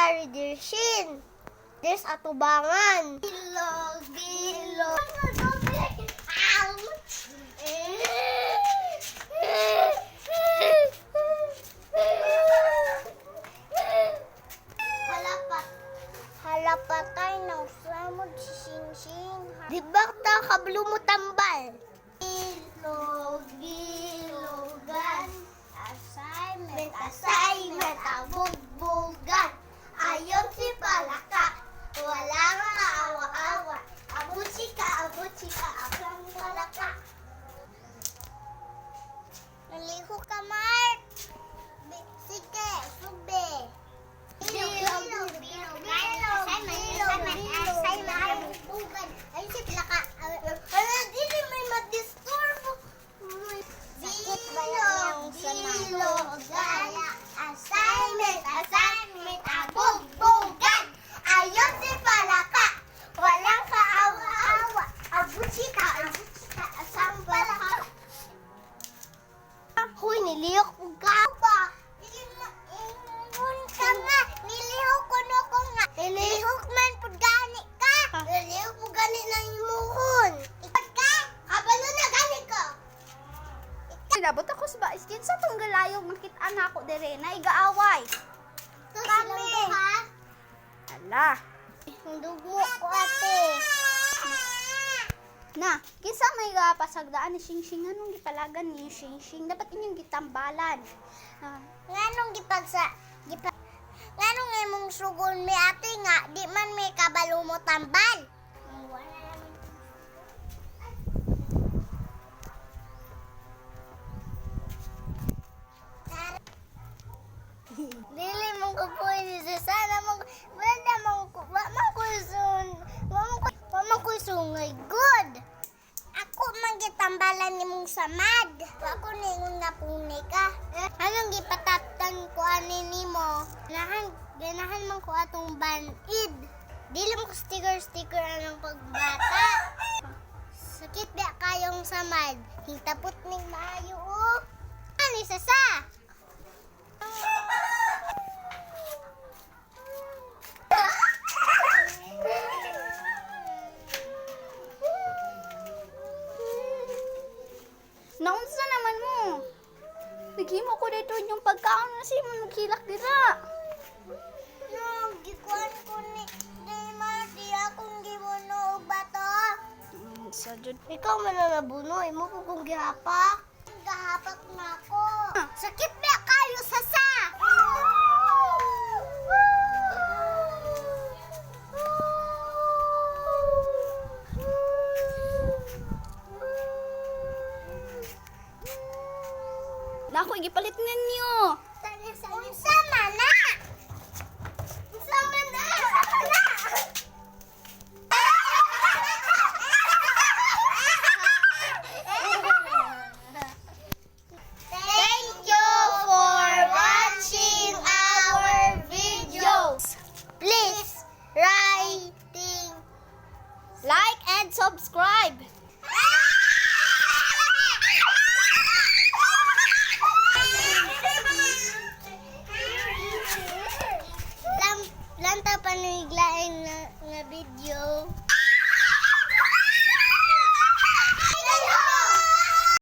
Dari Dirshin. There's atubangan. Bilog, bilog. Halapatay na usamod si Sing-Sing. Di ba kablo mo tambal? Bilog, bilogan. Assignment, assignment, abog-bogan. Ayon si Palaka, walang maawa-awa. Abuchika, akang Palaka. Naliho ka, Mark. Sige, sube. Bilog, assignment, ayun si Palaka. Dili may madisturbo. Bilogan. Assignment, abog-bogan. Ayun si Palaka, walang kaawa-awa. Abuchika, asang Palaka. Huy, nilihok ko ka ba? Ingon ka nga, nilihok ko no ko nga. Nilihok man po gani ka. Nilihok po gani na imuhon. Ikot ka, kabalo na gani ko. Sinabot ako sa baiskin sa tong galayong makita na ako dire na igaaway. Kami. Ala. Ang dugo ko, ate. Na, kinsa may pasagdaan ni Sing-Sing anong gipalagan ni Sing-Sing dapat inyong gitambalan. Nganong nganong imong sugon mi ate nga di man may kabalo mo tambal. Dili mong kupoy ni sana mong wala mong wa ko sungay good. Ako man gitambalan nimong samad. Ako ningon nga puni ka. Anong gipatatan ko ani nimo? Ganahan man ko atong banid. Dili mo ko sticker anong pagbata. Sakit ba kayong samad? Hintapot ning maayo oh. Ani sasa? Naunsa naman mo? Naghimo ko dito yung pagkaon na si mo naghilak dira. No, gikuan ko ni di akong gibuno og bato. Sa jud. Ikaw man na nabuno, imo ko kung gihapa. Gahapak na ako. Sakit ba kayo sasa? Na ako gipalit ninyo. Unsa man na? Unsa man na? Thank you for watching our videos. Please Like and subscribe. Lanta paniglaing nga video.